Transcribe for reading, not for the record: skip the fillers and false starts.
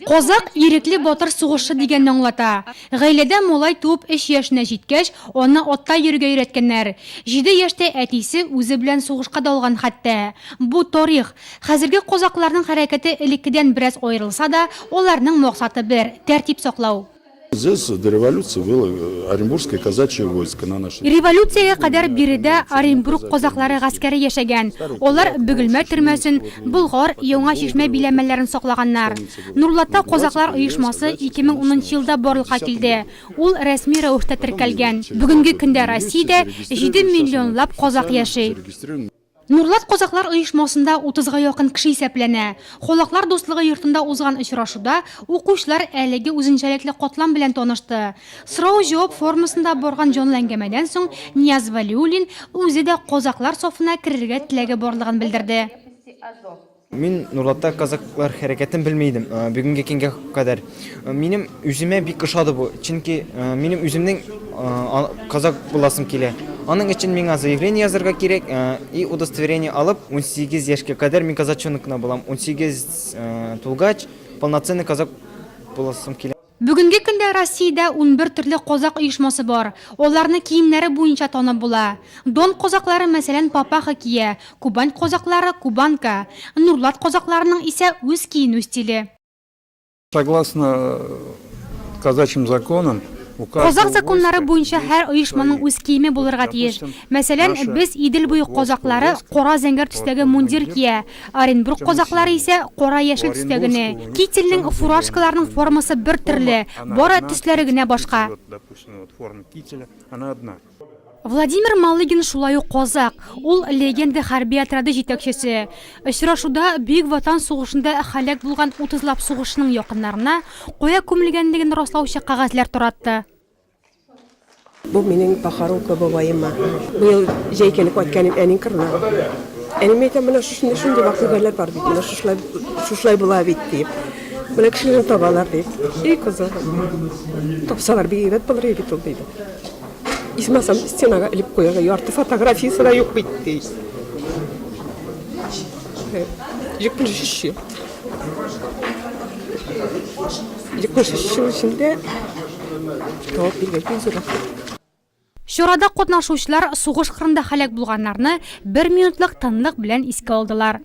Козак ирекле батыр сугышчы дигәнне аңлата. Гаиләдә малай туып 3 яшенә җиткәч, аны атта йөргә өйрәткәннәр. 7 яшьтә әтисе үзе белән сугышка да алган хәтта. Бу тарих. Хәзерге козакларның хәрәкәте элеккедән бераз аерылса да, аларның максаты бер – тәртип саклау. Здесь до революции было Оренбургское казачье войско на нашей... Революциягә кадәр биредә Оренбург козаклары гаскәре яшәгән. Алар Бөгелмә төрмәсен, Болгар, Яңа Чишмә биләмәләрен саклаганнар. Нурлатта козаклар оешмасы 2010 елда барлыкка килде. Ул рәсми рәвештә теркәлгән. Бүгенге көндә Россиядә 7 миллионлап козак яши. Нурлат козаклар оешмасында 30-га якын кеше исәпләнә. Холаклар дуслыгы йортында узган очрашуда укучылар әлеге үзенчәлекле катлам белән танышты. Сорау-җавап формасында барган җанлы әңгәмәдән соң Нияз Вәлиуллин үзе дә козаклар сафына керергә теләге барлыгын белдерде. Мин Нурлатта казаклар хәрәкәтен белмәйдем. Бүгенге көнгә кадәр минем үземә бик ошады бу. Чөнки минем үземнең казак буласым килә. Аның өчен миңа заявление язарга кирәк и удостоверение алып 18 яшькә кадәр мин казачоныкна булам. 18 тулгач полноценный казак буласым килә. Бүгенге көндә Россиядә 11 төрле козак оешмасы бар. Аларны киемнәре буенча танып була. Дон козаклары мәсәлән папаха кия, Кубань козаклары кубанка, Нурлат козакларының исә үз киенү стиле. Согласно казачьим законам, Козак законнары буенча һәр оешманың үз киеме булырга тиеш. Мәсәлән, без Идел буе козаклары кара зәңгәр төстәге мундир кия, Оренбург козаклары исә кара яшел төстәгене. Кительнең фуражкаларның формасы бер төрле, бары төсләре генә башка. Владимир Малыгин шулай ук козак. Ул легенда хәрби отряды җитәкчесе. Очрашуда Бөек Ватан сугышында һәлак булган 30лап сугышның якыннарына кая күмелгәнлеген раслаучы кагазьләр таратты. Бу минең похоронка бабаема. Быел җәйкәлек кайтканым әнин кырына. Әним әйтә, менә шундый вакыйгалар бар бит, менә шушлай була бит дип. Менә кешеләрне табалар дип. И кызым. Тапсалар бик әйбәт булыр бит ул диде. Исмасам стенага илеп куярга ярты фотографиясы да юк бит ди. Җикмеш эчендә тауып биргән зурак. Чарада катнашучылар сугыш кырында һәлак булганнарны 1 минутлык тынлык белән искә алдылар.